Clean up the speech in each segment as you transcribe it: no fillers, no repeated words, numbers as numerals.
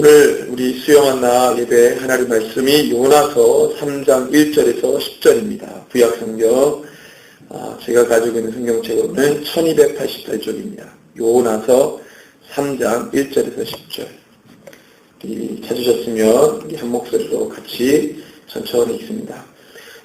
오늘 우리 수요만나 예배 하나님 말씀이 요나서 3장 1절에서 10절입니다. 구약성경 제가 가지고 있는 성경책으로는 1288쪽입니다. 요나서 3장 1절에서 10절 찾으셨으면 우리 한 목소리로 같이 천천히 읽습니다.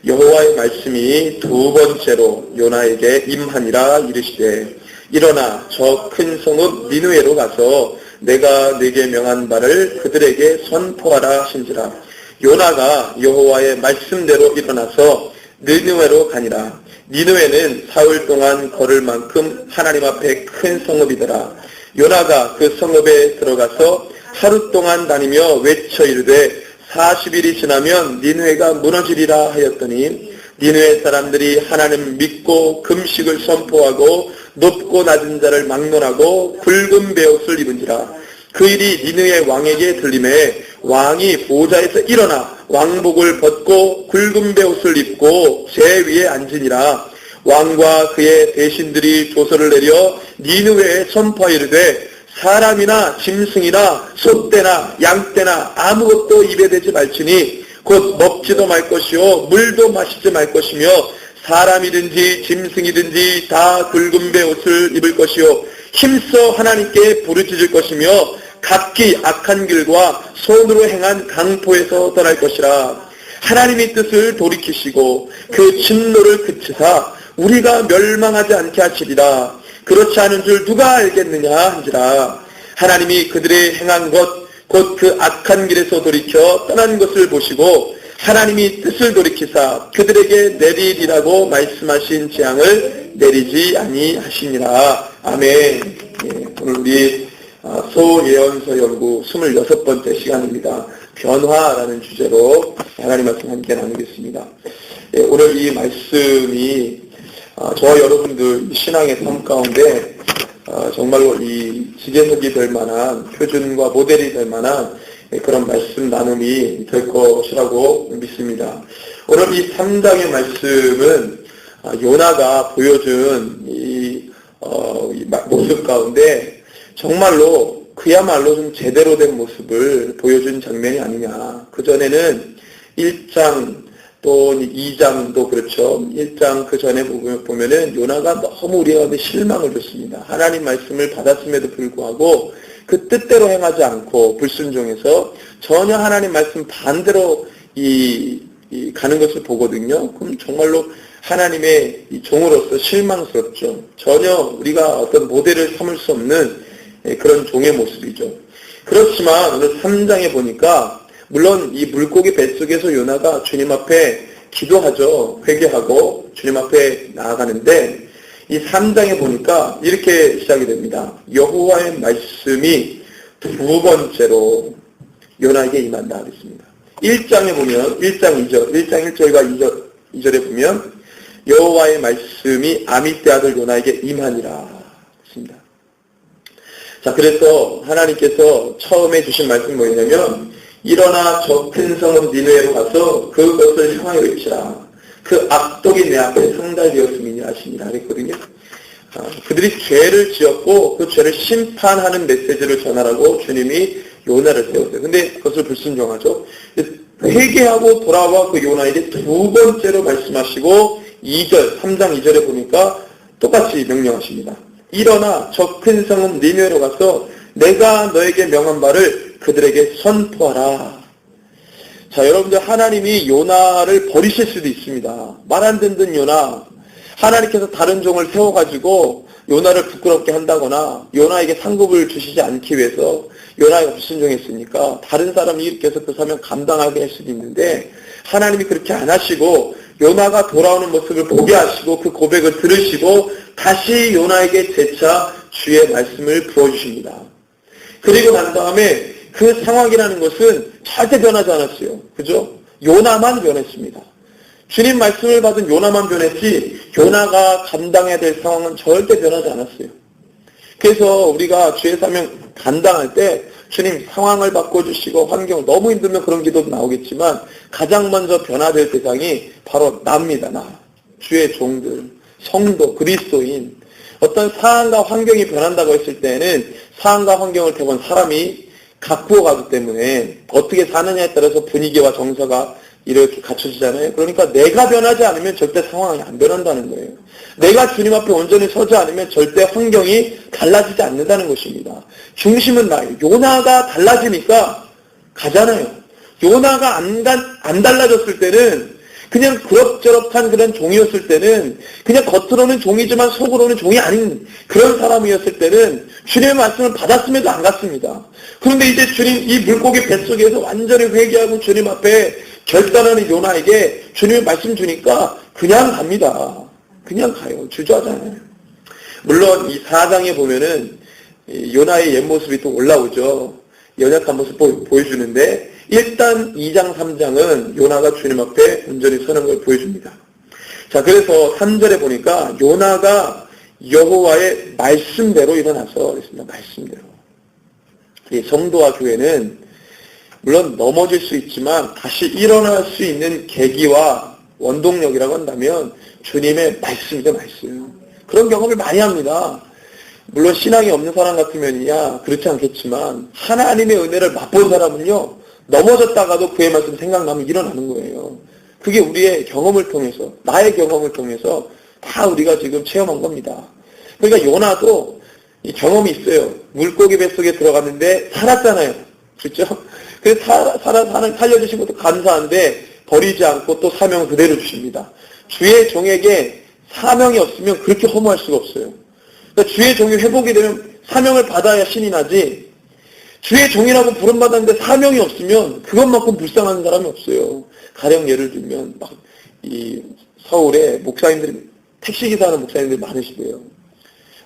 여호와의 말씀이 두 번째로 요나에게 임하니라 이르시되 일어나 저 큰 성읍 니느웨로 가서 내가 네게 명한 바를 그들에게 선포하라 하신지라. 요나가 여호와의 말씀대로 일어나서 니느웨로 가니라. 니느웨는 사흘 동안 걸을 만큼 하나님 앞에 큰 성읍이더라. 요나가 그 성읍에 들어가서 하루 동안 다니며 외쳐 이르되 40일이 지나면 니느웨가 무너지리라 하였더니 니느웨 사람들이 하나님 믿고 금식을 선포하고 높고 낮은 자를 막론하고 굵은 베옷을 입은지라. 그 일이 니느웨 왕에게 들림에 왕이 보좌에서 일어나 왕복을 벗고 굵은 베옷을 입고 제 위에 앉으니라. 왕과 그의 대신들이 조서를 내려 니느웨에 선포하이르되 사람이나 짐승이나 소떼나 양떼나 아무것도 입에 대지 말지니 곧 먹지도 말 것이요 물도 마시지 말 것이며 사람이든지 짐승이든지 다 굵은 베옷을 입을 것이요 힘써 하나님께 부르짖을 것이며 각기 악한 길과 손으로 행한 강포에서 떠날 것이라. 하나님의 뜻을 돌이키시고 그 진노를 그치사 우리가 멸망하지 않게 하시리라. 그렇지 않은 줄 누가 알겠느냐 한지라. 하나님이 그들의 행한 것 곧 그 악한 길에서 돌이켜 떠난 것을 보시고 하나님이 뜻을 돌이키사 그들에게 내리리라고 말씀하신 재앙을 내리지 아니하시니라. 아멘. 오늘 우리 소예언서 연구 26번째 시간입니다. 변화라는 주제로 하나님 말씀 함께 나누겠습니다. 오늘 이 말씀이 저와 여러분들 신앙의 삶 가운데 정말로 이 지제석이 될 만한 표준과 모델이 될 만한 그런 말씀 나눔이 될 것이라고 믿습니다. 오늘 이 3장의 말씀은 요나가 보여준 이 모습 가운데 정말로 그야말로 좀 제대로 된 모습을 보여준 장면이 아니냐. 그전에는 1장 또 2장도 그렇죠. 1장 그 전에 보면은 요나가 너무 우리 가운데 실망을 줬습니다. 하나님 말씀을 받았음에도 불구하고 그 뜻대로 행하지 않고 불순종해서 전혀 하나님 말씀 반대로 가는 것을 보거든요. 그럼 정말로 하나님의 종으로서 실망스럽죠. 전혀 우리가 어떤 모델을 삼을 수 없는 그런 종의 모습이죠. 그렇지만 오늘 3장에 보니까 물론 이 물고기 뱃속에서 요나가 주님 앞에 기도하죠. 회개하고 주님 앞에 나아가는데 이 3장에 보니까 이렇게 시작이 됩니다. 여호와의 말씀이 두 번째로 요나에게 임한다 하겠습니다. 1장에 보면 1장 1절과 2절에 보면 여호와의 말씀이 아미떼 아들 요나에게 임하니라 했습니다. 자, 그래서 하나님께서 처음에 주신 말씀이 뭐냐면 일어나 저 큰 성읍 니느웨로 가서 그것을 향하여 외치라. 그 악독이 내 앞에 상달되었음이니 하시니라 했거든요. 그들이 죄를 지었고 그 죄를 심판하는 메시지를 전하라고 주님이 요나를 세웠어요. 근데 그것을 불순종하죠. 회개하고 돌아와 그 요나에게 두 번째로 말씀하시고 3장 2절에 보니까 똑같이 명령하십니다. 일어나 저 큰 성읍 니느웨로 가서 내가 너에게 명한 바를 그들에게 선포하라. 자, 여러분들 하나님이 요나를 버리실 수도 있습니다. 말 안 듣는 요나, 하나님께서 다른 종을 세워가지고 요나를 부끄럽게 한다거나 요나에게 상급을 주시지 않기 위해서 요나가 불순종했으니까 다른 사람이 이렇게 해서 그 사명 감당하게 할 수도 있는데 하나님이 그렇게 안 하시고 요나가 돌아오는 모습을 보게 하시고 그 고백을 들으시고 다시 요나에게 재차 주의 말씀을 부어주십니다. 그리고 난 다음에 그 상황이라는 것은 절대 변하지 않았어요. 그죠? 요나만 변했습니다. 주님 말씀을 받은 요나만 변했지 요나가 감당해야 될 상황은 절대 변하지 않았어요. 그래서 우리가 주의 사명 감당할 때 주님 상황을 바꿔주시고 환경을 너무 힘들면 그런 기도도 나오겠지만 가장 먼저 변화될 대상이 바로 나입니다. 나. 주의 종들, 성도, 그리스도인. 어떤 상황과 환경이 변한다고 했을 때는 상황과 환경을 대본 사람이 가꾸어 가기 때문에 어떻게 사느냐에 따라서 분위기와 정서가 이렇게 갖춰지잖아요. 그러니까 내가 변하지 않으면 절대 상황이 안 변한다는 거예요. 내가 주님 앞에 온전히 서지 않으면 절대 환경이 달라지지 않는다는 것입니다. 중심은 나예요. 요나가 달라지니까 가잖아요. 요나가 안 달라졌을 때는 그냥 그럭저럭한 그런 종이었을 때는 그냥 겉으로는 종이지만 속으로는 종이 아닌 그런 사람이었을 때는 주님의 말씀을 받았음에도 안 갔습니다. 그런데 이제 주님 이 물고기 뱃속에서 완전히 회개하고 주님 앞에 결단하는 요나에게 주님의 말씀 주니까 그냥 갑니다. 그냥 가요. 주저하잖아요. 물론 이 4장에 보면은 요나의 옛모습이 또 올라오죠. 연약한 모습 보여주는데 일단 2장 3장은 요나가 주님 앞에 온전히 서는 걸 보여줍니다. 자, 그래서 3절에 보니까 요나가 여호와의 말씀대로 일어나서 그랬습니다. 말씀대로. 이 성도와 교회는 물론 넘어질 수 있지만 다시 일어날 수 있는 계기와 원동력이라고 한다면 주님의 말씀이죠. 말씀. 그런 경험을 많이 합니다. 물론 신앙이 없는 사람 같으면이야 그렇지 않겠지만 하나님의 은혜를 맛본 사람은요 넘어졌다가도 그의 말씀 생각나면 일어나는 거예요. 그게 우리의 경험을 통해서 나의 경험을 통해서 다 우리가 지금 체험한 겁니다. 그러니까 요나도 이 경험이 있어요. 물고기 뱃속에 들어갔는데 살았잖아요. 그렇죠? 그래서 살려주신 것도 감사한데 버리지 않고 또 사명을 그대로 주십니다. 주의 종에게 사명이 없으면 그렇게 허무할 수가 없어요. 그러니까 주의 종이 회복이 되면 사명을 받아야 신이 나지 주의 종이라고 부름받았는데 사명이 없으면 그것만큼 불쌍한 사람이 없어요. 가령 예를 들면 막 이 서울에 목사님들이 택시기사 하는 목사님들이 많으시대요.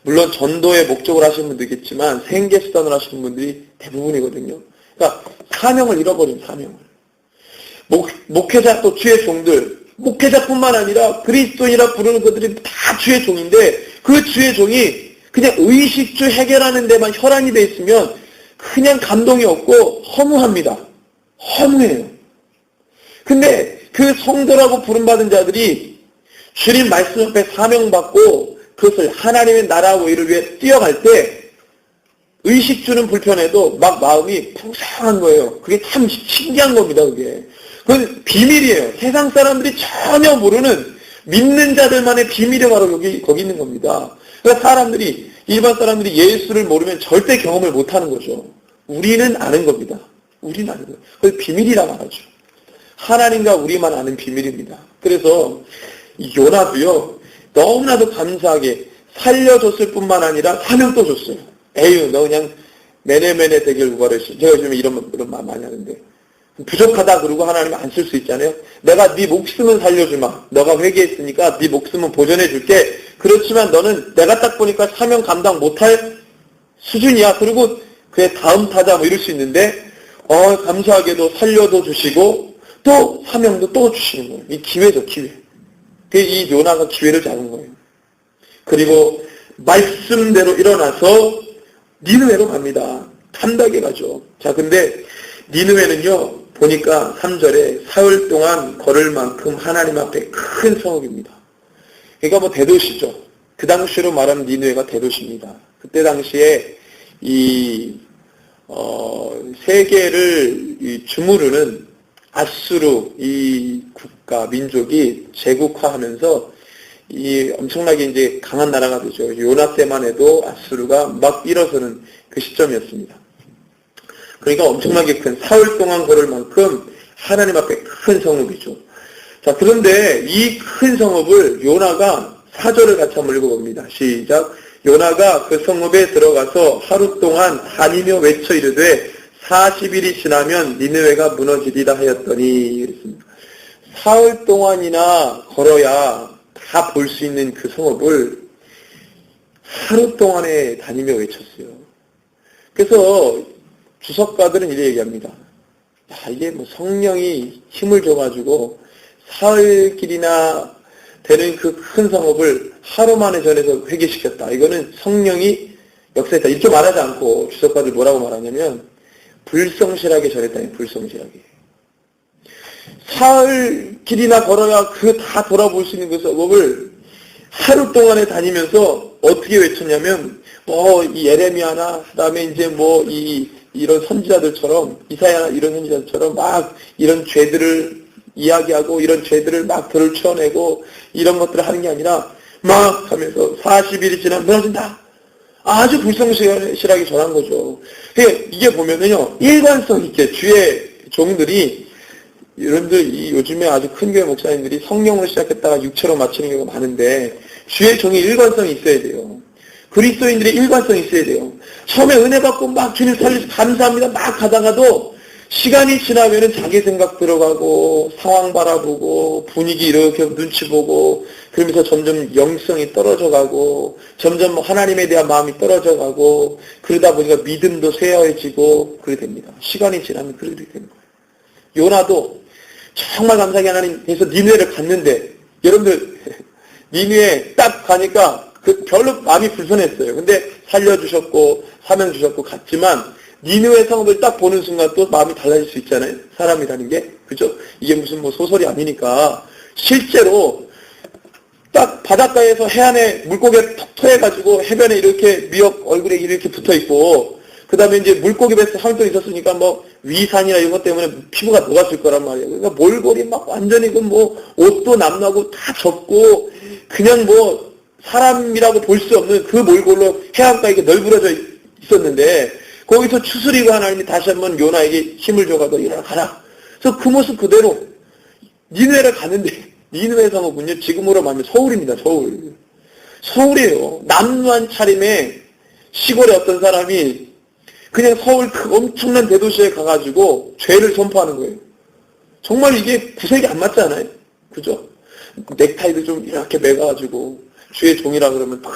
물론 전도의 목적을 하시는 분도 있겠지만 생계수단을 하시는 분들이 대부분이거든요. 그러니까 사명을 잃어버린 사명을. 목회자 또 주의 종들 목회자뿐만 아니라 그리스도인이라 부르는 것들이 다 주의 종인데 그 주의 종이 그냥 의식주 해결하는 데만 혈안이 돼 있으면 그냥 감동이 없고 허무합니다. 허무해요. 근데 그 성도라고 부름받은 자들이 주님 말씀 앞에 사명받고 그것을 하나님의 나라와 의를 위해 뛰어갈 때 의식주는 불편해도 막 마음이 풍성한 거예요. 그게 참 신기한 겁니다. 그건 비밀이에요. 세상 사람들이 전혀 모르는 믿는 자들만의 비밀이 바로 거기 있는 겁니다. 그러니까 일반 사람들이 예수를 모르면 절대 경험을 못하는 거죠. 우리는 아는 겁니다. 우리는 아는 거예요. 그게 비밀이라 말하죠. 하나님과 우리만 아는 비밀입니다. 그래서 요나도요. 너무나도 감사하게 살려줬을 뿐만 아니라 사명도 줬어요. 에휴 너 그냥 매네매네 되길 구하랬어. 제가 요즘에 이런 말 많이 하는데 부족하다 그러고 하나님 안 쓸 수 있잖아요. 내가 네 목숨은 살려주마. 너가 회개했으니까 네 목숨은 보존해줄게. 그렇지만 너는 내가 딱 보니까 사명 감당 못할 수준이야. 그리고 그의 다음 타자 뭐 이럴 수 있는데 감사하게도 살려도 주시고 또 사명도 또 주시는 거예요. 이 기회죠. 기회. 이 요나가 기회를 잡은 거예요. 그리고 말씀대로 일어나서 니느웨로 갑니다. 탐닭에 가죠. 자, 근데 니느웨는요, 보니까 3절에 사흘 동안 걸을 만큼 하나님 앞에 큰 성읍입니다. 그러니까 뭐 대도시죠. 그 당시로 말하면 니느웨가 대도시입니다. 그때 당시에 세계를 주무르는 아수르 이 국가 민족이 제국화하면서 이 엄청나게 이제 강한 나라가 되죠. 요나 때만 해도 아수르가 막 일어서는 그 시점이었습니다. 그러니까 엄청나게 큰 사흘 동안 걸을 만큼 하나님 앞에 큰 성읍이죠. 자, 그런데 이 큰 성읍을 요나가 4절을 같이 한번 읽어봅니다. 시작. 요나가 그 성읍에 들어가서 하루 동안 다니며 외쳐 이르되 40일이 지나면 니느웨가 무너지리라 하였더니 그랬습니다. 사흘 동안이나 걸어야 다 볼 수 있는 그 성읍을 하루 동안에 다니며 외쳤어요. 그래서 주석가들은 이렇게 얘기합니다. 야, 이게 뭐 성령이 힘을 줘가지고 사흘 길이나 되는 그 큰 성읍을 하루 만에 전해서 회개시켰다. 이거는 성령이 역사했다. 이렇게 말하지 않고 주석가들 뭐라고 말하냐면 불성실하게 전했다. 불성실하게. 사흘 길이나 걸어야 그 다 돌아볼 수 있는 그 성읍을 하루 동안에 다니면서 어떻게 외쳤냐면 이 예레미야나 그다음에 이제 이 이런 선지자들처럼, 이사야 이런 선지자들처럼 막 이런 죄들을 이야기하고 이런 죄들을 막 들춰내고 이런 것들을 하는 게 아니라 막 하면서 40일이 지나면 무너진다. 아주 불성실하게 전한 거죠. 이게 보면은요, 일관성 있게 주의 종들이, 여러분들 요즘에 아주 큰 교회 목사님들이 성령으로 시작했다가 육체로 마치는 경우가 많은데, 주의 종이 일관성이 있어야 돼요. 그리스도인들의 일관성이 있어야 돼요. 처음에 은혜 받고 막 주님 살려서 감사합니다 막 하다가도 시간이 지나면은 자기 생각 들어가고 상황 바라보고 분위기 이렇게 눈치 보고 그러면서 점점 영성이 떨어져 가고 점점 하나님에 대한 마음이 떨어져 가고 그러다 보니까 믿음도 쇠해지고 그렇게 됩니다. 시간이 지나면 그렇게 되는 거예요. 요나도 정말 감사하게 하나님께서 니느웨를 갔는데 여러분들 니느웨 딱 가니까 별로 마음이 불편했어요. 근데 살려주셨고 사명 주셨고 갔지만 니느웨 성읍을 딱 보는 순간 또 마음이 달라질 수 있잖아요. 사람이라는 게. 그죠? 이게 무슨 소설이 아니니까. 실제로 딱 바닷가에서 해안에 물고기가 턱 터해가지고 해변에 이렇게 미역 얼굴에 이렇게 붙어있고 그 다음에 이제 물고기 뱃에 활동이 있었으니까 뭐 위산이나 이런 것 때문에 피부가 녹았을 거란 말이에요. 그러니까 몰골이 막 완전히 옷도 남나고 다 젖고 그냥 사람이라고 볼 수 없는 그 몰골로 해안가에 널브러져 있었는데 거기서 추스리고 하나님이 다시 한번 요나에게 힘을 줘가지고 일어나 가라. 그래서 그 모습 그대로 니느웨를 가는데 니느웨 성읍은요 지금으로 말하면 서울입니다. 서울이에요. 남루한 차림에 시골에 어떤 사람이 그냥 서울 그 엄청난 대도시에 가가지고 죄를 선포하는 거예요. 정말 이게 구색이 안 맞잖아요. 그죠? 넥타이도 좀 이렇게 매가지고 주의 종이라 그러면 막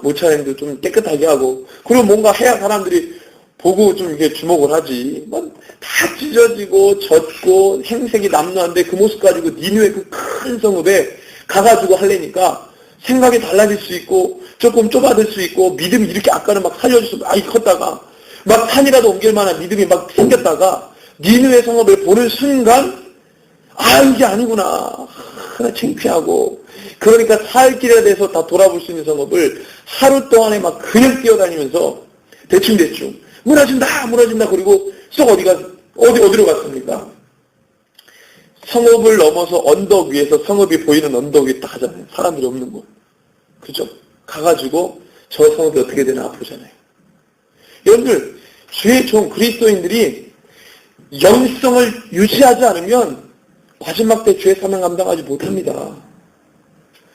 모차림도 좀 깨끗하게 하고 그리고 뭔가 해야 사람들이 보고 좀 이게 주목을 하지. 다 찢어지고 젖고 행색이 남루한데 그 모습 가지고 니느웨 그 큰 성읍에 가가지고 하려니까 생각이 달라질 수 있고 조금 좁아질 수 있고 믿음이 이렇게 아까는 막 살려줘서 많이 컸다가 막 산이라도 옮길 만한 믿음이 막 생겼다가 니느웨 성읍을 보는 순간 이게 아니구나. 하나 창피하고 그러니까 살 길에 대해서 다 돌아볼 수 있는 성읍을 하루 동안에 막 그냥 뛰어다니면서 대충 무너진다 그리고 쏙 어디로 갔습니까? 성읍을 넘어서 언덕 위에서 성읍이 보이는 언덕 위에 딱 가잖아요. 사람들이 없는 곳. 그죠? 가가지고 저 성읍이 어떻게 되나 보잖아요. 여러분들 주의 종 그리스도인들이 영성을 유지하지 않으면 마지막 때 주의 사명 감당하지 못합니다.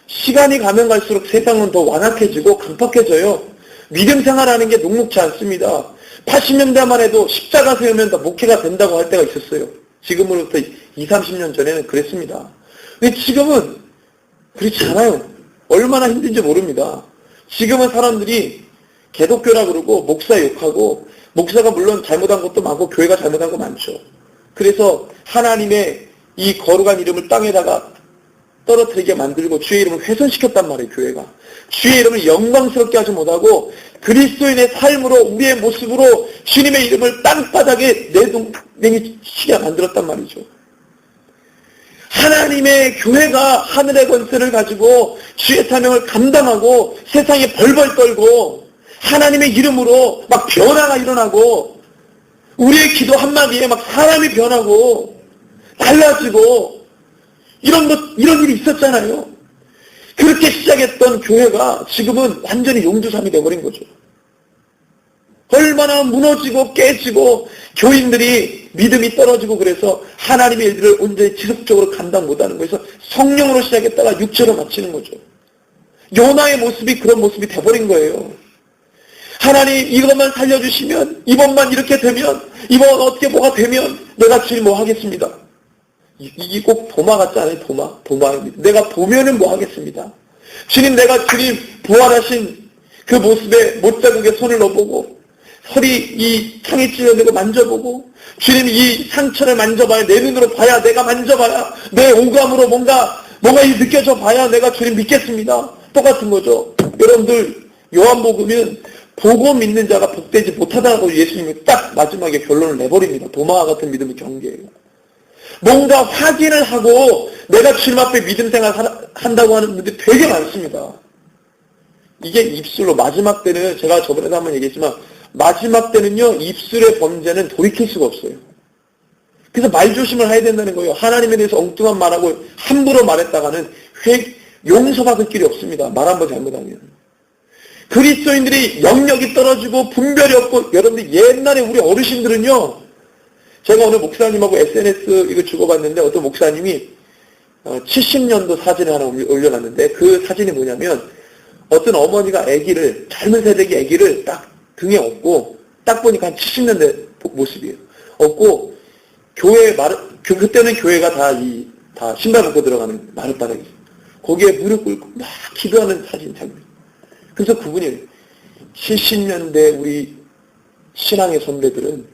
시간이 가면 갈수록 세상은 더 완악해지고 강팍해져요. 믿음 생활하는 게 녹록지 않습니다. 80년대만 해도 십자가 세우면 다 목회가 된다고 할 때가 있었어요. 지금으로부터 20, 30년 전에는 그랬습니다. 근데 지금은 그렇지 않아요. 얼마나 힘든지 모릅니다. 지금은 사람들이 개독교라 그러고 목사 욕하고 목사가 물론 잘못한 것도 많고 교회가 잘못한 거 많죠. 그래서 하나님의 이 거룩한 이름을 땅에다가 떨어뜨리게 만들고 주의 이름을 훼손시켰단 말이에요. 교회가. 주의 이름을 영광스럽게 하지 못하고 그리스도인의 삶으로 우리의 모습으로 주님의 이름을 땅바닥에 내동댕이치게 만들었단 말이죠. 하나님의 교회가 하늘의 권세를 가지고 주의 사명을 감당하고 세상에 벌벌 떨고 하나님의 이름으로 막 변화가 일어나고 우리의 기도 한마디에 막 사람이 변하고 달라지고 이런 일이 있었잖아요. 그렇게 시작했던 교회가 지금은 완전히 용두삼이 되어버린 거죠. 얼마나 무너지고 깨지고 교인들이 믿음이 떨어지고 그래서 하나님의 일들을 온전히 지속적으로 감당 못하는 거에서 성령으로 시작했다가 육체로 마치는 거죠. 요나의 모습이 그런 모습이 돼버린 거예요. 하나님 이것만 살려주시면 이번만 이렇게 되면 이번 어떻게 뭐가 되면 내가 주님 뭐 하겠습니다. 이게 꼭 도마 같지 않아요? 도마입니다. 내가 보면은 뭐 하겠습니다. 주님 내가 주님 부활하신 그 모습에 못자국에 손을 넣어보고 허리 이 창에 찔러내고 만져보고 주님 이 상처를 만져봐야 내 눈으로 봐야 내가 만져봐야 내 오감으로 뭔가 느껴져 봐야 내가 주님 믿겠습니다. 똑같은 거죠. 여러분들 요한복음은 보고 믿는 자가 복되지 못하다고 예수님이 딱 마지막에 결론을 내버립니다. 도마와 같은 믿음의 경계예요. 뭔가 확인을 하고 내가 주님 앞에 믿음 생활 한다고 하는 분들이 되게 많습니다. 이게 입술로 마지막 때는 제가 저번에도 한번 얘기했지만 마지막 때는요, 입술의 범죄는 돌이킬 수가 없어요. 그래서 말조심을 해야 된다는 거예요. 하나님에 대해서 엉뚱한 말하고 함부로 말했다가는 용서받을 길이 없습니다. 말 한번 잘못하면. 그리스도인들이 영역이 떨어지고 분별이 없고, 여러분들 옛날에 우리 어르신들은요, 제가 오늘 목사님하고 SNS 이거 주고받는데 어떤 목사님이 70년도 사진을 하나 올려놨는데, 그 사진이 뭐냐면 어떤 어머니가 아기를, 젊은 세대기 아기를 딱 등에 업고, 딱 보니까 한 70년대 모습이에요. 업고 그때는 교회가 다 신발 벗고 들어가는 마룻바닥이 거기에 무릎 꿇고 막 기도하는 사진 장면. 그래서 그분이 70년대 우리 신앙의 선배들은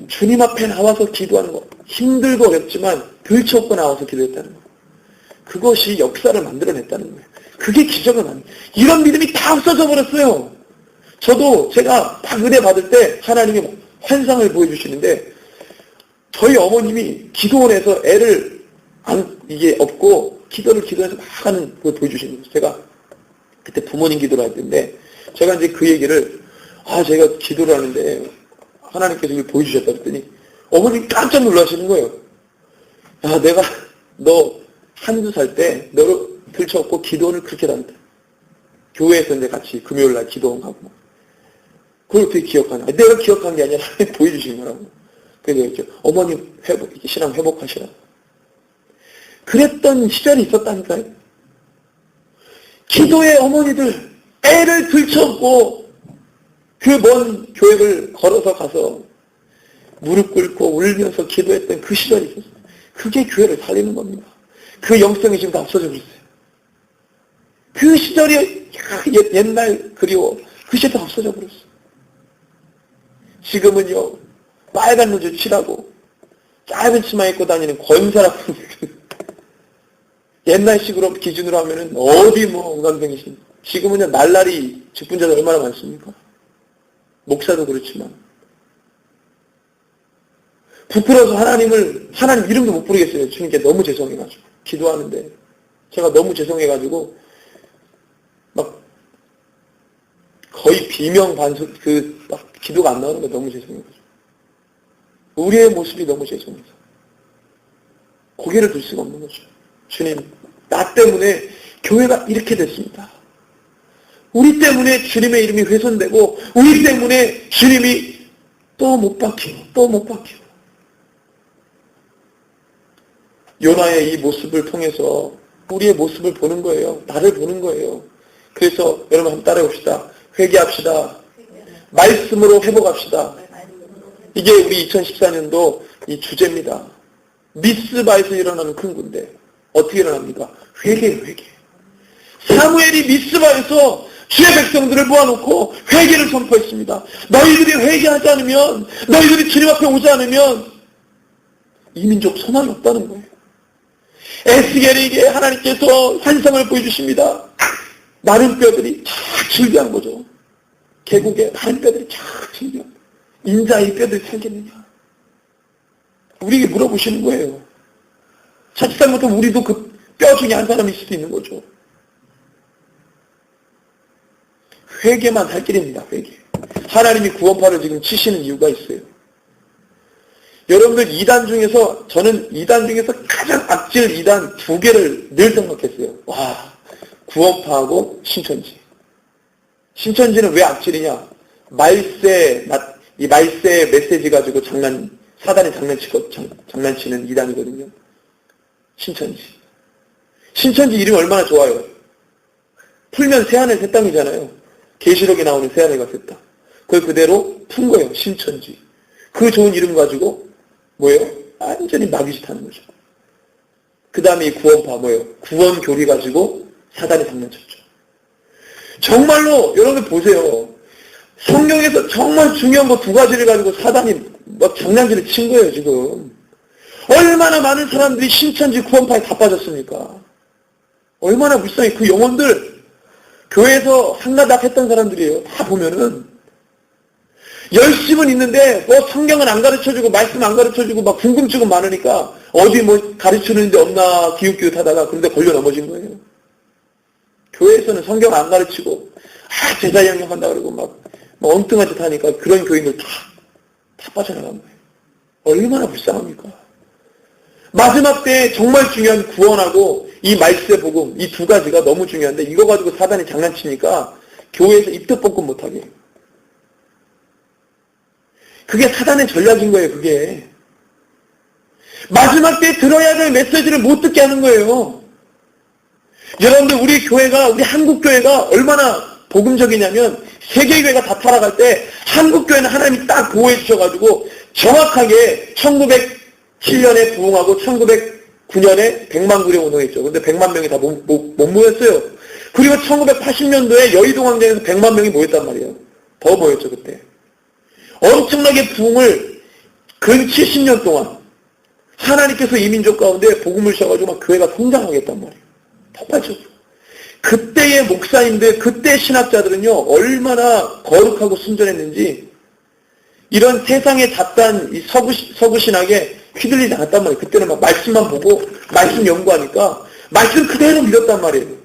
주님 앞에 나와서 기도하는 거 힘들고 어렵지만 들쳐업고 나와서 기도했다는 거. 그것이 역사를 만들어냈다는 거예요. 그게 기적을 만든 거예요. 이런 믿음이 다 없어져 버렸어요. 저도 제가 막 은혜 받을 때 하나님이 환상을 보여주시는데, 저희 어머님이 기도원에서 애를 이게 업고 기도해서 막 하는 걸 보여주시는 거예요. 제가 그때 부모님 기도를 할 때인데, 제가 이제 그 얘기를, 제가 기도를 하는데 하나님께서 이걸 보여주셨다 그랬더니 어머님이 깜짝 놀라시는 거예요. 내가 너 한두 살 때 너를 들쳐업고 기도원을 그렇게 다녔다. 교회에서 이제 같이 금요일 날 기도원 가고. 그걸 어떻게 기억하냐. 내가 기억한 게 아니라 하나님 보여주신 거라고. 그래서 얘기했죠. 어머님 신앙 회복하시라. 그랬던 시절이 있었다니까요. 기도의 어머니들, 애를 들쳐업고 그 먼 교회를 걸어서 가서 무릎 꿇고 울면서 기도했던 그 시절이 있었어요. 그게 교회를 살리는 겁니다. 그 영성이 지금 다 없어져 버렸어요. 그 시절이 옛날 그리워. 그 시절이 다 없어져 버렸어요. 지금은요, 빨간 루즈 칠하고 짧은 치마 입고 다니는 권사라고 옛날식으로 기준으로 하면은 어디 엉감생이신. 지금은요, 날라리 직분자들 얼마나 많습니까? 목사도 그렇지만. 부끄러워서 하나님 이름도 못 부르겠어요. 주님께 너무 죄송해가지고. 기도하는데. 제가 너무 죄송해가지고, 막, 거의 비명반소, 막, 기도가 안 나오는 거 너무 죄송해가지고. 우리의 모습이 너무 죄송해서. 고개를 들 수가 없는 거죠. 주님, 나 때문에 교회가 이렇게 됐습니다. 우리 때문에 주님의 이름이 훼손되고, 우리 때문에 주님이 또 못 박히고. 요나의 이 모습을 통해서 우리의 모습을 보는 거예요. 나를 보는 거예요. 그래서 여러분 한번 따라해봅시다. 회개합시다. 말씀으로 회복합시다. 이게 우리 2014년도 이 주제입니다. 미스바에서 일어나는 큰 군대. 어떻게 일어납니까? 회개예요, 회개. 사무엘이 미스바에서 주의 백성들을 모아놓고 회개를 선포했습니다. 너희들이 회개하지 않으면, 너희들이 주님 앞에 오지 않으면 이 민족 소망이 없다는 거예요. 에스겔에게 하나님께서 환상을 보여주십니다. 마른 뼈들이 쫙 즐비한 거죠. 계곡에 마른 뼈들이 쫙 즐비한 거예요. 인자의 뼈들이 살겠느냐. 우리에게 물어보시는 거예요. 자칫 잘못하면 우리도 그 뼈 중에 한 사람일 수도 있는 거죠. 회개만 할 길입니다. 회개. 하나님이 구원파를 지금 치시는 이유가 있어요. 여러분들 2단 중에서, 저는 2단 중에서 가장 악질 2단 2개를 늘 생각했어요. 와, 구원파하고 신천지. 신천지는 왜 악질이냐? 이 말세 메시지 가지고 사단이 장난치는 2단이거든요. 신천지 이름이 얼마나 좋아요. 풀면 새하늘 새 땅이잖아요. 계시록에 나오는 새하늘과 새 땅. 그걸 그대로 푼 거예요. 신천지. 그 좋은 이름 가지고 뭐예요? 완전히 마귀짓 하는 거죠. 그 다음에 이 구원파 뭐예요? 구원교리 가지고 사단이 장난쳤죠. 정말로 여러분 보세요. 성경에서 정말 중요한 거 2가지를 가지고 사단이 막 장난질을 친 거예요, 지금. 얼마나 많은 사람들이 신천지 구원파에 다 빠졌습니까? 얼마나 불쌍해. 그 영혼들, 교회에서 한가닥 했던 사람들이에요. 다 보면은. 열심은 있는데, 성경은 안 가르쳐주고, 말씀 안 가르쳐주고, 막 궁금증은 많으니까, 어디 가르치는 데 없나, 기웃기웃 하다가, 그런데 걸려 넘어진 거예요. 교회에서는 성경 안 가르치고, 제자 영역한다 그러고, 뭐 엉뚱한 짓 하니까 그런 교인들 다 빠져나간 거예요. 얼마나 불쌍합니까? 마지막 때 정말 중요한 구원하고 이 말세 복음, 이 두 가지가 너무 중요한데 이거 가지고 사단이 장난치니까 교회에서 입도 뻥끗 못하게 해요. 그게 사단의 전략인 거예요, 그게. 마지막 때 들어야 될 메시지를 못 듣게 하는 거예요. 여러분들, 우리 교회가, 우리 한국교회가 얼마나 복음적이냐면, 세계교회가 다 타락할 때, 한국교회는 하나님이 딱 보호해 주셔가지고, 정확하게 1907년에 부흥하고, 1909년에 100만 구령 운동했죠. 근데 100만 명이 다 못 모였어요. 그리고 1980년도에 여의도 광장에서 100만 명이 모였단 말이에요. 더 모였죠, 그때. 엄청나게 부흥을 근 70년 동안 하나님께서 이 민족 가운데 복음을 주셔가지고 막 교회가 성장하겠단 말이에요. 폭발적으로. 그때의 목사님들, 그때 신학자들은요, 얼마나 거룩하고 순전했는지, 이런 세상의 잡다한 이 서구 신학에 휘둘리지 않았단 말이에요. 그때는 막 말씀만 보고, 말씀 연구하니까, 말씀 그대로 믿었단 말이에요.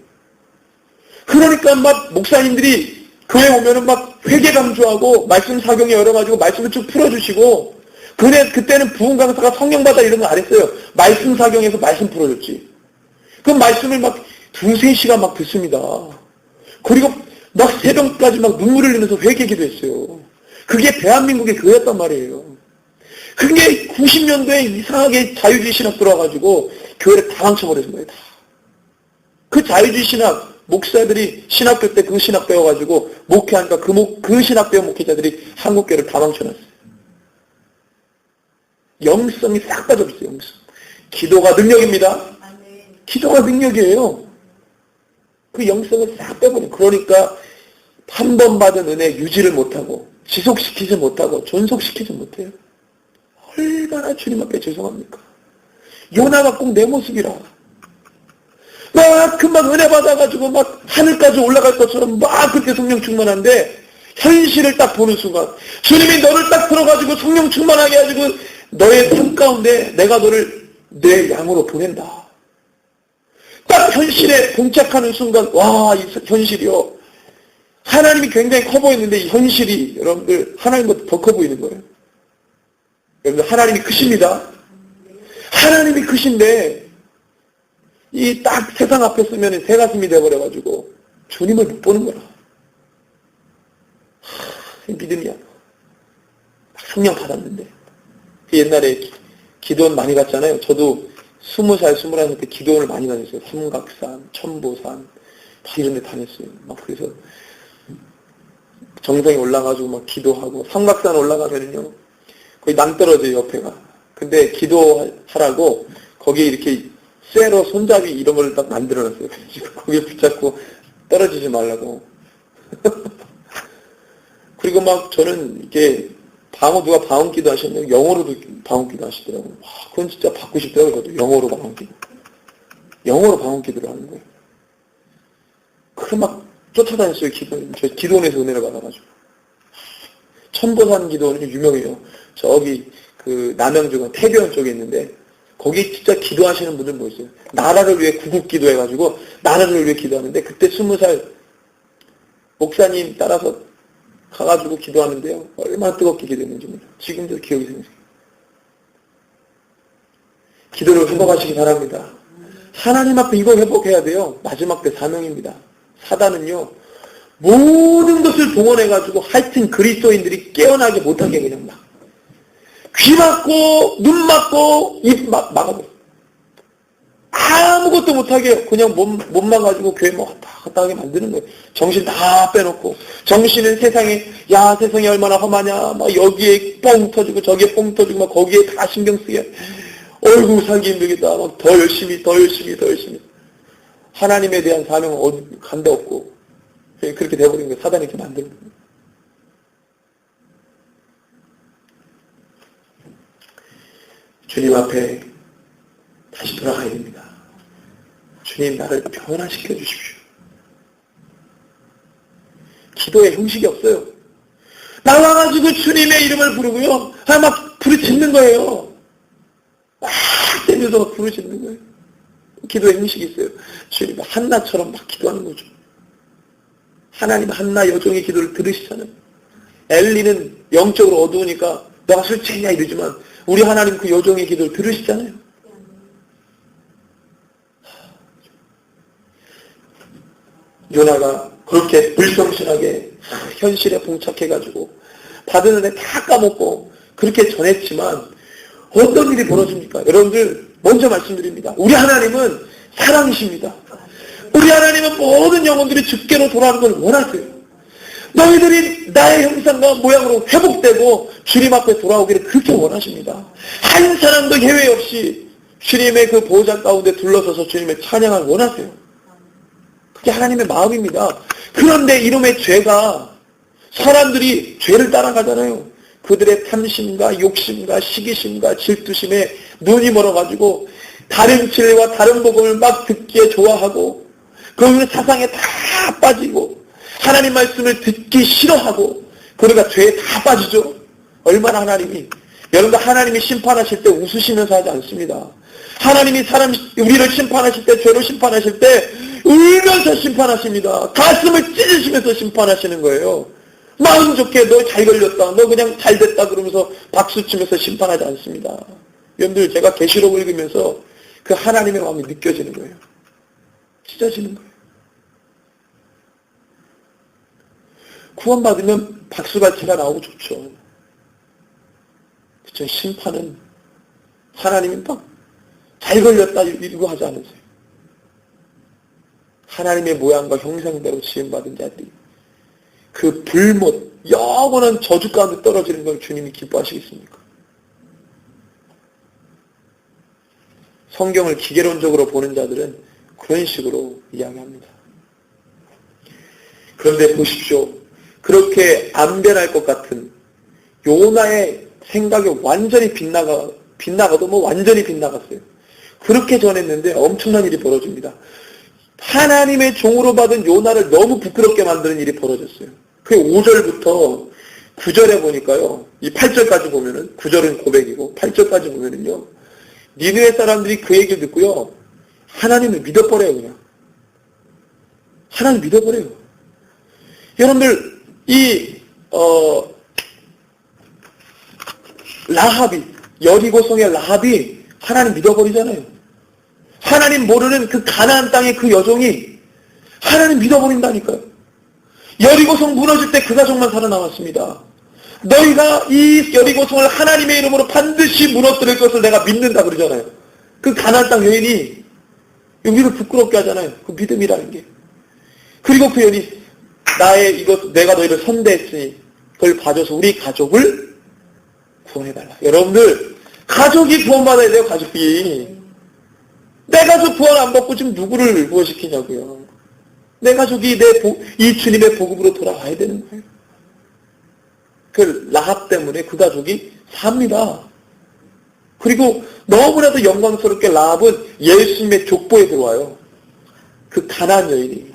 그러니까 막 목사님들이 교회 오면은 막 회개 강조하고, 말씀 사경에 열어가지고 말씀을 쭉 풀어주시고, 그때는 부흥 강사가 성령 받아 이런 거 안 했어요. 말씀 사경에서 말씀 풀어줬지. 그 말씀을 막 2-3시간 막 듣습니다. 그리고 막 새벽까지 막 눈물을 흘리면서 회개기도 했어요. 그게 대한민국의 교회였단 말이에요. 그게 90년도에 이상하게 자유주의 신학 들어와가지고 교회를 다 망쳐버린 거예요. 다. 그 자유주의 신학, 목사들이 신학교 때 그 신학 배워가지고 목회하니까 그 신학 배운 목회자들이 한국교회를 다 망쳐놨어요. 영성이 싹 빠져버렸어요. 영성. 기도가 능력입니다. 기도가 능력이에요. 그 영성을 싹 빼버려요. 그러니까 한 번 받은 은혜 유지를 못하고 지속시키지 못하고 존속시키지 못해요. 얼마나 주님 앞에 죄송합니까? 요나가 꼭 내 모습이라. 막 금방 은혜 받아가지고 막 하늘까지 올라갈 것처럼 막 그렇게 성령 충만한데 현실을 딱 보는 순간 주님이 너를 딱 들어가지고 성령 충만하게 해가지고 너의 삶 가운데 내가 너를 내 양으로 보낸다. 딱 현실에 봉착하는 순간 와, 이 현실이요. 하나님이 굉장히 커 보이는데 이 현실이 여러분들 하나님보다 더 커 보이는 거예요. 여러분들 하나님이 크십니다. 하나님이 크신데 이 딱 세상 앞에 쓰면 새 가슴이 돼버려가지고 주님을 못 보는 거야. 믿음이야. 성령 받았는데. 옛날에 기도원 많이 갔잖아요. 저도 20살, 21살 때 기도원을 많이 다녔어요. 삼각산, 천보산, 다 이런 데 다녔어요. 막 그래서 정상에 올라가지고 막 기도하고, 삼각산 올라가면은요, 거의 낭떠러져요, 옆에가. 근데 기도하라고, 거기에 이렇게 쇠로 손잡이 이런 걸 딱 만들어놨어요. 거기에 붙잡고 떨어지지 말라고. 그리고 막 저는 이게 누가 방언 기도 하셨나요? 영어로도 방언 기도 하시더라고요. 와, 그건 진짜 받고 싶더라고요. 저도 영어로 방언 기도. 영어로 방언 기도를 하는 거예요. 그래 막 쫓아다녔어요. 저 기도원에서 은혜를 받아가지고. 천보산 기도원이 유명해요. 저기 그 남양주가 태교원 쪽에 있는데 거기 진짜 기도하시는 분들 뭐 있어요. 나라를 위해 구국 기도해가지고 나라를 위해 기도하는데 그때 20살 목사님 따라서 가가지고 기도하는데요. 얼마나 뜨겁게 기도했는지 몰라요. 지금도 기억이 생겨요. 기도를 회복하시기 바랍니다. 하나님 앞에 이걸 회복해야 돼요. 마지막 때 사명입니다. 사단은요. 모든 것을 동원해가지고 하여튼 그리스도인들이 깨어나게 못하게 그냥 막 귀 막고 눈 막고 입 막아버려. 아무것도 못하게 그냥 몸만 가지고 교회 막 왔다 갔다 하게 만드는 거예요. 정신 다 빼놓고 정신은 세상에 세상이 얼마나 험하냐 막 여기에 뻥 터지고 저기에 뻥 터지고 막 거기에 다 신경 쓰게 어이구 살기 힘들겠다 막 더 열심히 하나님에 대한 사명은 간데 없고 그렇게 돼버린 거예요. 사단이 이렇게 만드는 거예요. 주님 앞에 다시 돌아가야 됩니다. 주님 나를 변화시켜 주십시오. 기도에 형식이 없어요. 나와가지고 주님의 이름을 부르고요. 막 부르짖는 거예요. 막 때면서 부르짖는 거예요. 기도에 형식이 있어요. 주님 한나처럼 막 기도하는 거죠. 하나님 한나 여종의 기도를 들으시잖아요. 엘리는 영적으로 어두우니까 너가 술 취했냐 이러지만 우리 하나님 그 여종의 기도를 들으시잖아요. 요나가 그렇게 불성실하게 현실에 봉착해가지고 받은 은혜 다 까먹고 그렇게 전했지만 어떤 일이 벌어집니까? 여러분들 먼저 말씀드립니다. 우리 하나님은 사랑이십니다. 우리 하나님은 모든 영혼들이 주께로 돌아오는 걸 원하세요. 너희들이 나의 형상과 모양으로 회복되고 주님 앞에 돌아오기를 그렇게 원하십니다. 한 사람도 예외 없이 주님의 그 보호자 가운데 둘러서서 주님의 찬양을 원하세요. 그게 하나님의 마음입니다. 그런데 이놈의 죄가 사람들이 죄를 따라가잖아요. 그들의 탐심과 욕심과 시기심과 질투심에 눈이 멀어가지고 다른 진리와 다른 복음을 막 듣기에 좋아하고 그 사상에 다 빠지고 하나님 말씀을 듣기 싫어하고 그러니까 죄에 다 빠지죠. 얼마나 여러분들 하나님이 심판하실 때 웃으시면서 하지 않습니다. 하나님이 우리를 심판하실 때, 죄로 심판하실 때 울면서 심판하십니다. 가슴을 찢으시면서 심판하시는 거예요. 마음 좋게 너 잘 걸렸다, 너 그냥 잘 됐다 그러면서 박수치면서 심판하지 않습니다. 여러분들 제가 계시록 읽으면서 그 하나님의 마음이 느껴지는 거예요. 찢어지는 거예요. 구원받으면 박수갈채가 나오고 좋죠. 그렇죠. 심판은 하나님이 막 잘 걸렸다 이러고 하지 않으세요. 하나님의 모양과 형상대로 지음받은 자들이 그 불못, 영원한 저주 가운데 떨어지는 걸 주님이 기뻐하시겠습니까? 성경을 기계론적으로 보는 자들은 그런 식으로 이야기합니다. 그런데 보십시오. 그렇게 안 변할 것 같은 요나의 생각이 완전히 빗나가도 완전히 빗나갔어요. 그렇게 전했는데 엄청난 일이 벌어집니다. 하나님의 종으로 받은 요나를 너무 부끄럽게 만드는 일이 벌어졌어요. 그 5절부터 9절에 보니까요. 이 8절까지 보면은 9절은 고백이고 8절까지 보면은요. 니느웨 사람들이 그 얘기를 듣고요. 하나님을 믿어버려요. 그냥. 하나님 믿어버려요. 여러분들 라합이 여리고성의 라합이 하나님 믿어버리잖아요. 하나님 모르는 그 가나안 땅의 그 여종이 하나님 믿어버린다니까요. 여리고성 무너질 때 그 가족만 살아남았습니다. 너희가 이 여리고성을 하나님의 이름으로 반드시 무너뜨릴 것을 내가 믿는다 그러잖아요. 그 가나안 땅 여인이 우리를 부끄럽게 하잖아요. 그 믿음이라는 게. 그리고 그 여인이 내가 너희를 선대했으니 그걸 봐줘서 우리 가족을 구원해달라. 여러분들 가족이 구원받아야 돼요. 가족이. 내 가족 구원 안 받고 지금 누구를 구원시키냐고요. 내 가족이 이 주님의 복음으로 돌아와야 되는 거예요. 그 라합 때문에 그 가족이 삽니다. 그리고 너무나도 영광스럽게 라합은 예수님의 족보에 들어와요. 그 가나안 여인이.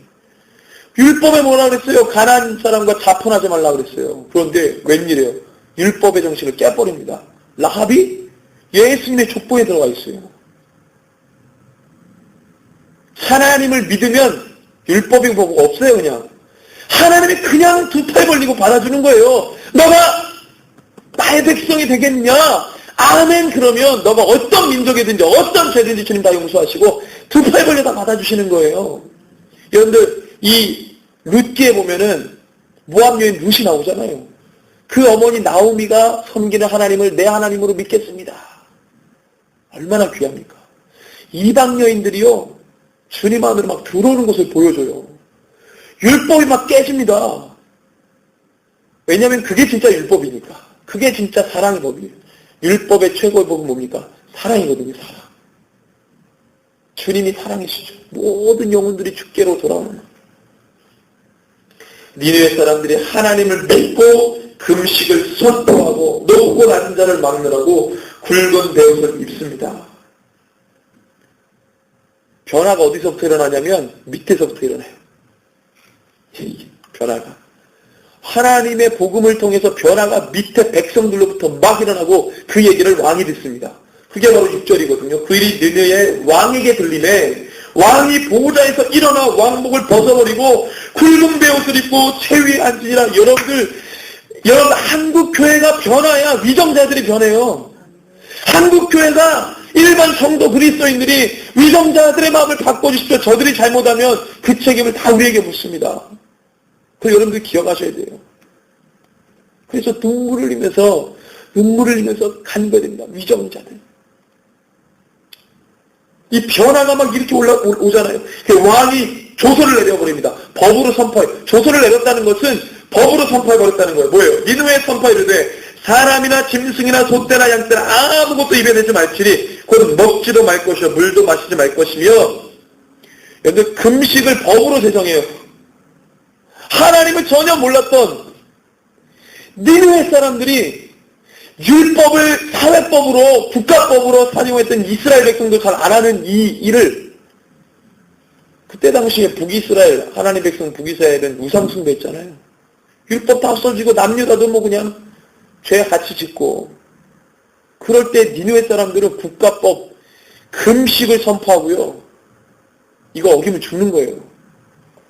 율법에 뭐라 그랬어요? 가나안 사람과 자폰하지 말라 그랬어요. 그런데 웬일이에요? 율법의 정신을 깨버립니다. 라합이 예수님의 족보에 들어와 있어요. 하나님을 믿으면 율법이 뭐가 없어요. 그냥 하나님이 그냥 두 팔 벌리고 받아주는 거예요. 너가 나의 백성이 되겠냐? 아멘. 그러면 너가 어떤 민족이든지 어떤 죄든지 주님 다 용서하시고 두 팔 벌려 다 받아주시는 거예요. 여러분들 이 룻기에 보면은 모압 여인 룻이 나오잖아요. 그 어머니 나오미가 섬기는 하나님을 내 하나님으로 믿겠습니다. 얼마나 귀합니까? 이방 여인들이요 주님 안으로 막 들어오는 것을 보여줘요. 율법이 막 깨집니다. 왜냐하면 그게 진짜 율법이니까. 그게 진짜 사랑의 법이에요. 율법의 최고의 법은 뭡니까? 사랑이거든요. 사랑. 주님이 사랑이시죠. 모든 영혼들이 주께로 돌아오는. 니느웨 사람들이 하나님을 믿고 금식을 선포하고 높고 낮은 자를 막느라고 굵은 베옷을 입습니다. 변화가 어디서부터 일어나냐면 밑에서부터 일어나요. 변화가. 하나님의 복음을 통해서 변화가 밑에 백성들로부터 막 일어나고 그 얘기를 왕이 듣습니다. 그게 바로 6절이거든요. 그 일이 느느의 왕에게 들림에 왕이 보호자에서 일어나 왕복을 벗어버리고 굵은 베옷을 입고 채 위에 앉으니라. 여러분들 여러분, 한국 교회가 변화야 위정자들이 변해요. 한국 교회가 일반 성도 그리스도인들이 위정자들의 마음을 바꿔주십시오. 저들이 잘못하면 그 책임을 다 우리에게 묻습니다. 그걸 여러분들이 기억하셔야 돼요. 그래서 눈물을 흘리면서 간구됩니다. 위정자들. 이 변화가 막 이렇게 오잖아요. 왕이 조서를 내려버립니다. 법으로 선포해. 조서를 내렸다는 것은 법으로 선포해버렸다는 거예요. 뭐예요? 니느웨에 선포이르되 사람이나 짐승이나 소떼나 양떼나 아무것도 입에 대지 말지니 곧 먹지도 말 것이요 물도 마시지 말 것이며, 여러분들 금식을 법으로 제정해요. 하나님을 전혀 몰랐던 니느웨 사람들이 율법을 사회법으로 국가법으로 사용했던 이스라엘 백성도 잘 안 하는 이 일을, 그때 당시에 북이스라엘, 하나님 백성 북이스라엘은 우상숭배했잖아요. 율법 다 없어지고 남녀다도 뭐 그냥 죄 같이 짓고, 그럴 때 니느웨 사람들은 국가법 금식을 선포하고요. 이거 어기면 죽는 거예요.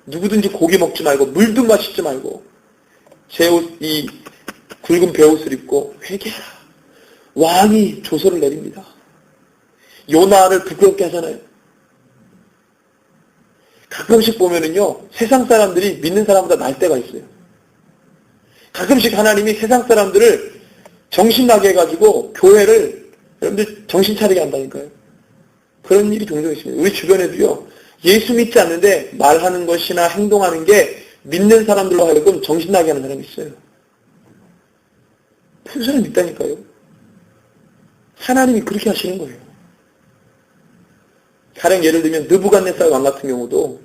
누구든지 고기 먹지 말고 물도 마시지 말고 이 굵은 베옷을 입고 회개하라. 왕이 조서를 내립니다. 요나를 부끄럽게 하잖아요. 가끔씩 보면은요, 세상 사람들이 믿는 사람보다 날 때가 있어요. 가끔씩 하나님이 세상 사람들을 정신나게 해가지고 교회를 여러분들 정신 차리게 한다니까요. 그런 일이 종종 있습니다. 우리 주변에도요, 예수 믿지 않는데 말하는 것이나 행동하는 게 믿는 사람들로 하여금 정신나게 하는 사람이 있어요. 그 사람 믿다니까요. 하나님이 그렇게 하시는 거예요. 가령 예를 들면 느부갓네살 왕 같은 경우도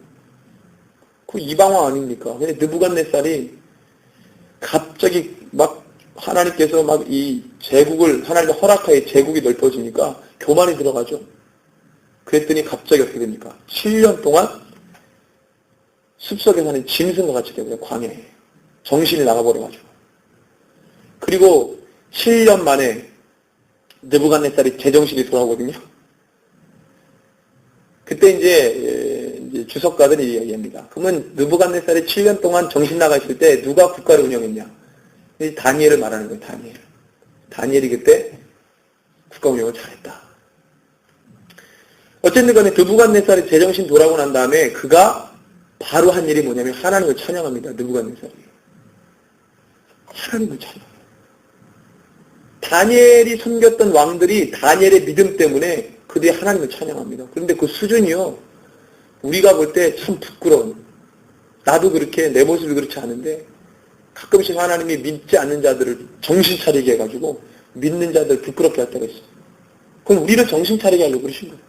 그 이방왕 아닙니까? 근데 느부갓네살이 갑자기 막 하나님께서 막 이 제국을 하나님의 허락하에 제국이 넓어지니까 교만이 들어가죠. 그랬더니 갑자기 어떻게 됩니까? 7년 동안 숲속에 사는 짐승과 같이 되고요. 광야에. 정신이 나가버려가지고. 그리고 7년 만에 느부갓네살이 제정신이 돌아오거든요. 그때 이제 주석가들이 이야기합니다. 그러면 느부갓네살이 7년 동안 정신 나가 있을 때 누가 국가를 운영했냐? 다니엘을 말하는 거예요. 다니엘이 그때 국가 운영을 잘했다. 어쨌든 간에 느부갓네살이 제정신 돌아오고 난 다음에 그가 바로 한 일이 뭐냐면 하나님을 찬양합니다. 느부갓네살이. 하나님을 찬양. 다니엘이 섬겼던 왕들이 다니엘의 믿음 때문에 그들이 하나님을 찬양합니다. 그런데 그 수준이요, 우리가 볼 때 참 부끄러운, 나도 그렇게 내 모습이 그렇지 않은데 가끔씩 하나님이 믿지 않는 자들을 정신 차리게 해가지고 믿는 자들 부끄럽게 할 때가 있어요. 그럼 우리를 정신 차리게 하려고 그러신 거예요.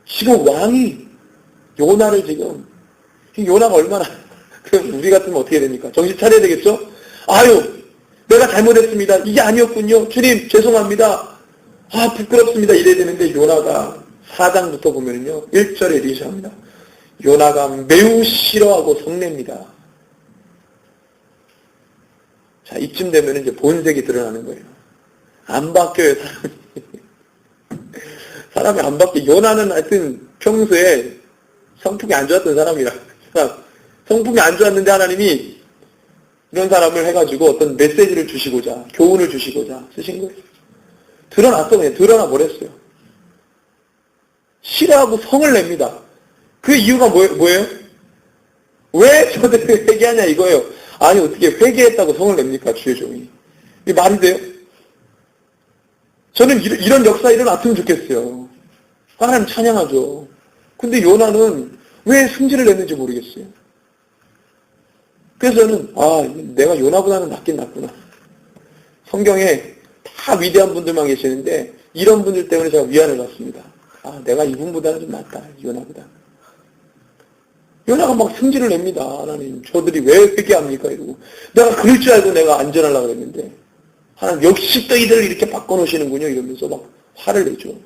지금 왕이 요나를 지금, 요나가 얼마나, 그럼 우리 같으면 어떻게 됩니까? 정신 차려야 되겠죠? 아유, 내가 잘못했습니다. 이게 아니었군요. 주님, 죄송합니다. 부끄럽습니다. 이래야 되는데, 요나가 4장부터 보면요, 1절에 이렇게 시작합니다. 요나가 매우 싫어하고 성냅니다. 자, 이쯤 되면 이제 본색이 드러나는 거예요. 안 바뀌어요, 사람이. 사람이 안 바뀌어. 요나는 하여튼 평소에 성품이 안 좋았던 사람이라. 성품이 안 좋았는데 하나님이 이런 사람을 해가지고 어떤 메시지를 주시고자, 교훈을 주시고자 쓰신 거예요. 드러났어, 그냥 드러나 버렸어요. 싫어하고 성을 냅니다. 그 이유가 뭐예요? 왜 저들을 회개하냐 이거예요. 아니, 어떻게 회개했다고 성을 냅니까, 주의 종이. 이게 말이 돼요? 저는 이런 역사 일어났으면 좋겠어요. 하나님 찬양하죠. 근데 요나는 왜 승질을 냈는지 모르겠어요. 그래서 저는, 내가 요나보다는 낫긴 낫구나. 성경에 다 위대한 분들만 계시는데, 이런 분들 때문에 제가 위안을 받습니다. 내가 이분보다는 좀 낫다, 요나보다. 요나가 막 승질을 냅니다. 하나님, 저들이 왜 회개합니까? 이러고. 내가 그럴 줄 알고 내가 안전하려고 그랬는데, 하나님, 역시 또 이들을 이렇게 바꿔놓으시는군요. 이러면서 막 화를 내죠.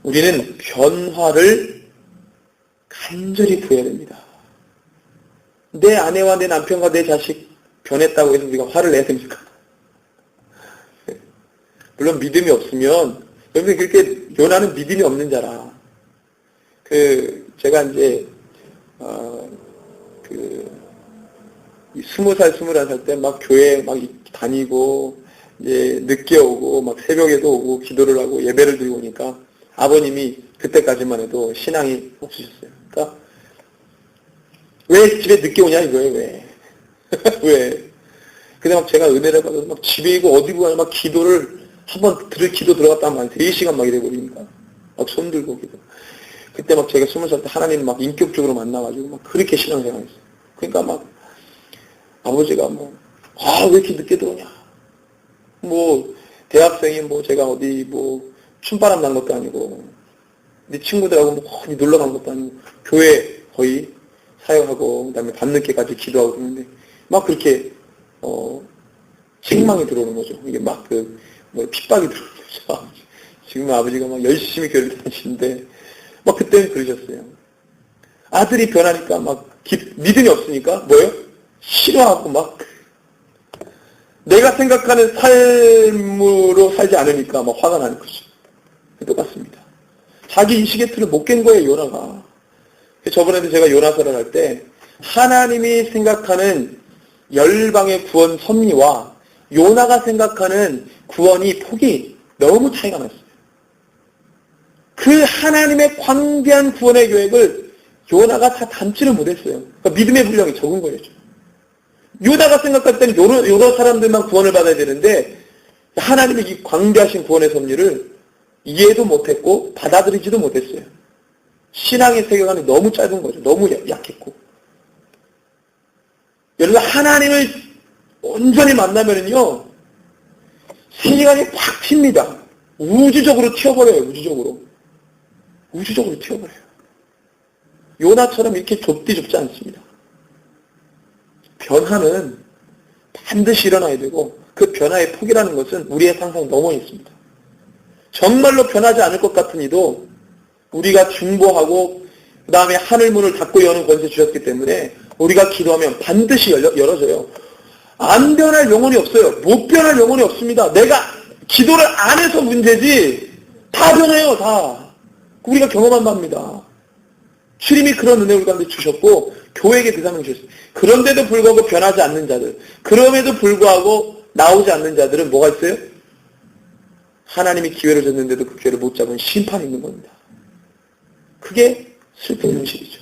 우리는 변화를 간절히 구해야 됩니다. 내 아내와 내 남편과 내 자식 변했다고 해서 우리가 화를 내야 됩니까? 물론 믿음이 없으면, 여러분 그렇게 요나는 믿음이 없는 자라. 제가 이제, 이 20살, 21살 때 막 교회 막 다니고, 이제 늦게 오고, 막 새벽에도 오고, 기도를 하고, 예배를 드리고 오니까 아버님이 그때까지만 해도 신앙이 없으셨어요. 그러니까, 왜 집에 늦게 오냐 이거예요, 왜? 왜? 근데 막 제가 은혜를 받아서 막 집에 있고 어디고 가나 막 기도를 한번 기도 들어갔다 하면 한 3시간 막 이래 버리니까. 막 손 들고 기도. 그때 막 제가 20살 때 하나님 막 인격적으로 만나가지고 막 그렇게 신앙생활 했어요. 그러니까 막 아버지가 뭐, 왜 이렇게 늦게 들어오냐. 뭐, 대학생이 뭐 제가 어디 뭐 춤바람 난 것도 아니고, 네 친구들하고 뭐 어디 놀러 간 것도 아니고, 교회 거의 사역하고, 그 다음에 밤늦게까지 기도하고 그러는데, 막 그렇게, 책망이 들어오는 거죠. 이게 막 핍박이 들어오는 거죠. 지금 아버지가 막 열심히 교회를 다니시는데, 막 그때는 그러셨어요. 아들이 변하니까 막 믿음이 없으니까 뭐예요? 싫어하고 막 내가 생각하는 삶으로 살지 않으니까 막 화가 나는 거죠. 똑같습니다. 자기 인식의 틀을 못 깬 거예요, 요나가. 저번에도 제가 요나서를 할 때 하나님이 생각하는 열방의 구원 섭리와 요나가 생각하는 구원이 폭이 너무 차이가 났어요. 그 하나님의 광대한 구원의 계획을 요나가 다 담지를 못했어요. 그러니까 믿음의 분량이 적은 거예요. 요나가 생각할 때는 여러 사람들만 구원을 받아야 되는데 하나님의 이 광대하신 구원의 섭리를 이해도 못했고 받아들이지도 못했어요. 신앙의 세계관이 너무 짧은 거죠. 너무 약했고. 여러분 하나님을 온전히 만나면은요 세계관이 확 튑니다. 우주적으로 튀어버려요. 우주적으로 튀어버려요. 요나처럼 이렇게 좁지 않습니다. 변화는 반드시 일어나야 되고 그 변화의 폭이라는 것은 우리의 상상 넘어 있습니다. 정말로 변하지 않을 것 같으니도 우리가 중보하고 그 다음에 하늘문을 닫고 여는 권세 주셨기 때문에 우리가 기도하면 반드시 열어져요. 안 변할 영혼이 없어요. 못 변할 영혼이 없습니다. 내가 기도를 안 해서 문제지 다 변해요. 다. 우리가 경험한 바입니다. 주님이 그런 은혜 우리 가운데 주셨고 교회에게 그 사명을 주셨어요. 그런데도 불구하고 변하지 않는 자들, 그럼에도 불구하고 나오지 않는 자들은 뭐가 있어요? 하나님이 기회를 줬는데도 그 기회를 못 잡은 심판이 있는 겁니다. 그게 슬픈 현실이죠.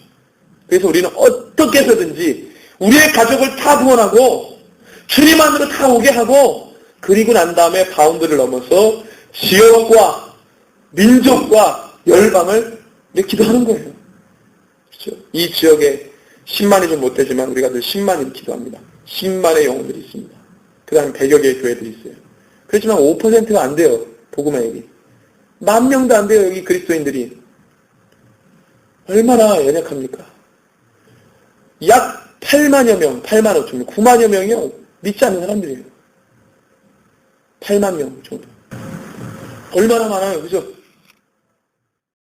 그래서 우리는 어떻게 해서든지 우리의 가족을 다 구원하고 주님 안으로 다 오게 하고 그리고 난 다음에 바운드를 넘어서 지역과 민족과 열방을 기도하는 거예요. 그렇죠? 이 지역에 10만이 좀 못되지만 우리가 늘 10만을 기도합니다. 10만의 영혼들이 있습니다. 그 다음에 100여 개의 교회들이 있어요. 그렇지만 5%가 안 돼요. 복음의 얘기. 10,000명도 안 돼요. 여기 그리스도인들이. 얼마나 연약합니까? 약 8만여 명, 8만 5천 명, 9만여 명이요. 믿지 않는 사람들이에요. 8만 명 정도. 얼마나 많아요. 그죠?